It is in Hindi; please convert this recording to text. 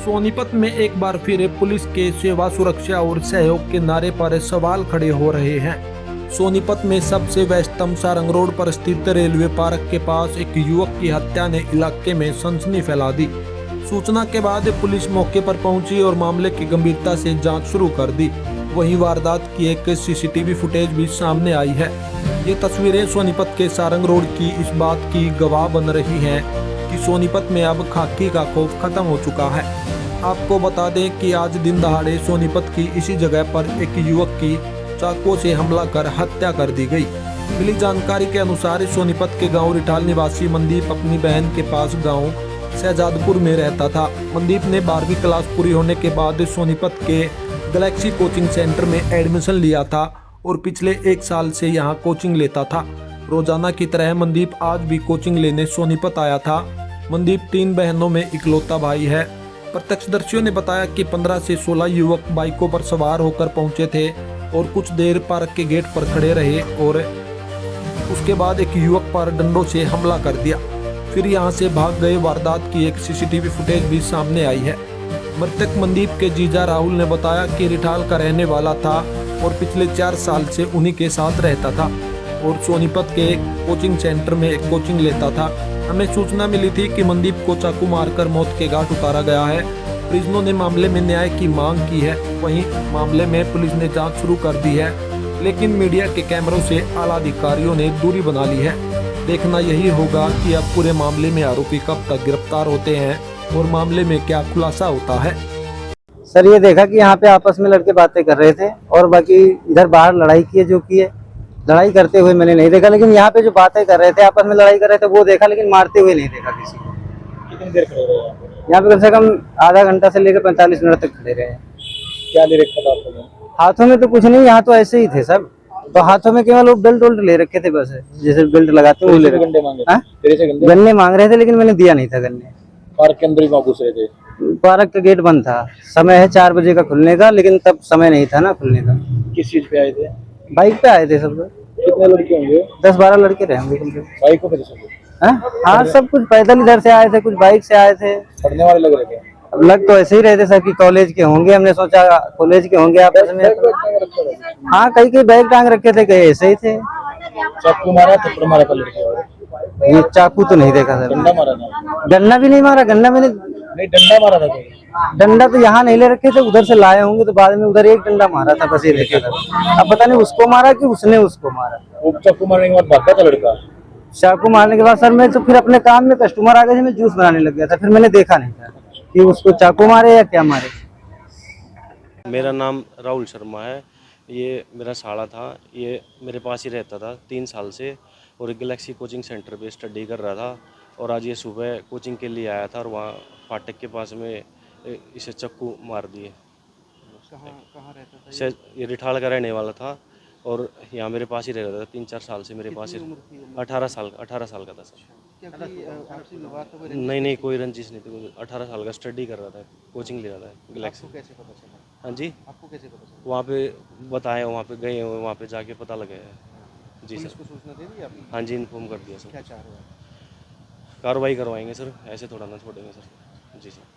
सोनीपत में एक बार फिर पुलिस के सेवा सुरक्षा और सहयोग के नारे पर सवाल खड़े हो रहे हैं। सोनीपत में सबसे व्यस्तम सारंग रोड पर स्थित रेलवे पार्क के पास एक युवक की हत्या ने इलाके में सनसनी फैला दी। सूचना के बाद पुलिस मौके पर पहुंची और मामले की गंभीरता से जांच शुरू कर दी। वहीं वारदात की एक सीसीटीवी फुटेज भी सामने आई है। ये तस्वीरें सोनीपत के सारंग रोड की इस बात की गवाह बन रही हैं कि सोनीपत में अब खाकी का खौफ खत्म हो चुका है। आपको बता दें कि आज दिन दहाड़े सोनीपत की इसी जगह पर एक युवक की चाकू से हमला कर हत्या कर दी गई। मिली जानकारी के अनुसार सोनीपत के गांव रिठाल निवासी मनदीप अपनी बहन के पास गांव शहजादपुर में रहता था। मनदीप ने 12वीं क्लास पूरी होने के बाद सोनीपत के गैलेक्सी कोचिंग सेंटर में एडमिशन लिया था और पिछले 1 साल से यहां कोचिंग लेता था। रोजाना की तरह मनदीप आज भी कोचिंग लेने सोनीपत आया था। मनदीप 3 बहनों में इकलौता भाई है। प्रत्यक्षदर्शियों ने बताया कि 15 से 16 युवक बाइकों पर सवार होकर पहुंचे थे और कुछ देर पार्क के गेट पर खड़े रहे और उसके बाद एक युवक पर डंडों से हमला कर दिया, फिर यहां से भाग गए। वारदात की एक सीसीटीवी फुटेज भी सामने आई है। मृतक मनदीप के जीजा राहुल ने बताया कि रिठाल का रहने वाला था और पिछले 4 साल से उन्हीं के साथ रहता था और सोनीपत के कोचिंग सेंटर में एक कोचिंग लेता था। हमें सूचना मिली थी कि मनदीप को चाकू मारकर मौत के घाट उतारा गया है। परिजनों ने मामले में न्याय की मांग की है। वहीं मामले में पुलिस ने जांच शुरू कर दी है, लेकिन मीडिया के कैमरों से आला अधिकारियों ने दूरी बना ली है। देखना यही होगा कि अब पूरे मामले में आरोपी कब तक गिरफ्तार होते हैं और मामले में क्या खुलासा होता है। सर ये देखा कि यहाँ पे आपस में लड़के बातें कर रहे थे और बाकी इधर बाहर लड़ाई की है, जो की है लड़ाई करते हुए मैंने नहीं देखा, लेकिन यहाँ पे जो बातें कर रहे थे आपस में लड़ाई कर रहे थे वो देखा, लेकिन मारते हुए नहीं देखा किसी को। कितनी देर खड़े रहे यहाँ पे कम से कम आधा घंटा से लेकर 45 मिनट तक खड़े रहे। क्या ले रखा था आपने? हाथों में तो कुछ नहीं, यहाँ तो ऐसे ही थे सब, तो हाथों में केवल वो बेल्ट उल्ट ले रखे थे, बस जैसे बेल्ट लगाते हैं वो ले रखे। गन्ने मांगे हाँ? तेरे से गन्ने मांग रहे थे, लेकिन मैंने दिया नहीं था गन्ने। पार्क के अंदर ही घुस रहे थे। पार्क का गेट बंद था, समय है 4 बजे का खुलने का, लेकिन तब समय नहीं था ना खुलने का। किस चीज पे आए थे? बाइक पे आए थे सब लोग। कितने लड़के होंगे? 10-12 लड़के रहे होंगे कम से कम। बाइकों पे सब हाँ, सब कुछ पैदल इधर से आए थे, कुछ बाइक से आए थे। पढ़ने वाले लग रहे थे। अब लग तो ऐसे ही रहे थे सब कि कॉलेज के होंगे, हमने सोचा कॉलेज के होंगे आपस में। हाँ, कई बैग टांग रखे थे, कई ऐसे ही थे। चाकू मारा, थप्पड़ मारा था लड़के? ये चाकू तो नहीं देखा सर। डंडा मारा था? गन्ना भी नहीं मारा, गन्ना मैंने नहीं, डंडा मारा था कोई? डंडा तो यहाँ नहीं ले रखे थे, उधर से लाए होंगे, तो बाद में उधर एक डंडा मारा था, बस ये देखा था। अब पता नहीं उसको मारा कि उसने उसको मारा। वो चाकू मारने के बाद भागा था लड़का? चाकू मारने के बाद सर मैं तो फिर अपने काम में, कस्टमर आ गए थे, मैं जूस बनाने लग गया था, फिर मैंने देखा नहीं था कि उसको चाकू मारे या क्या मारे। मेरा नाम राहुल शर्मा है। ये मेरा साला था, ये मेरे पास ही रहता था 3 साल से और गैलेक्सी कोचिंग सेंटर पे स्टडी कर रहा था। और आज ये सुबह कोचिंग के लिए आया था और वहाँ फाटक के पास में इसे चाकू मार दिए। कहाँ रहता था ये रिठाल का रहने वाला था और यहाँ मेरे पास ही रह रहा था 3-4 साल से मेरे पास ही। 18 साल का था सर। नहीं, कोई रंजिश नहीं थी। 18 साल का स्टडी कर रहा था, कोचिंग ले रहा था गैलेक्सी। कैसे पता चला? हाँ जी, आपको कैसे पता चला? वहाँ पे बताए, वहाँ पे गए, वहाँ पे जाके पता लगा है। जी पुलिस सर। को सूचना दे दी आपने? हाँ जी, इन्फॉर्म कर दिया सर। क्या चाह रहे हो आप? कार्रवाई करवाएंगे सर, ऐसे थोड़ा ना छोड़ेंगे सर। जी सर।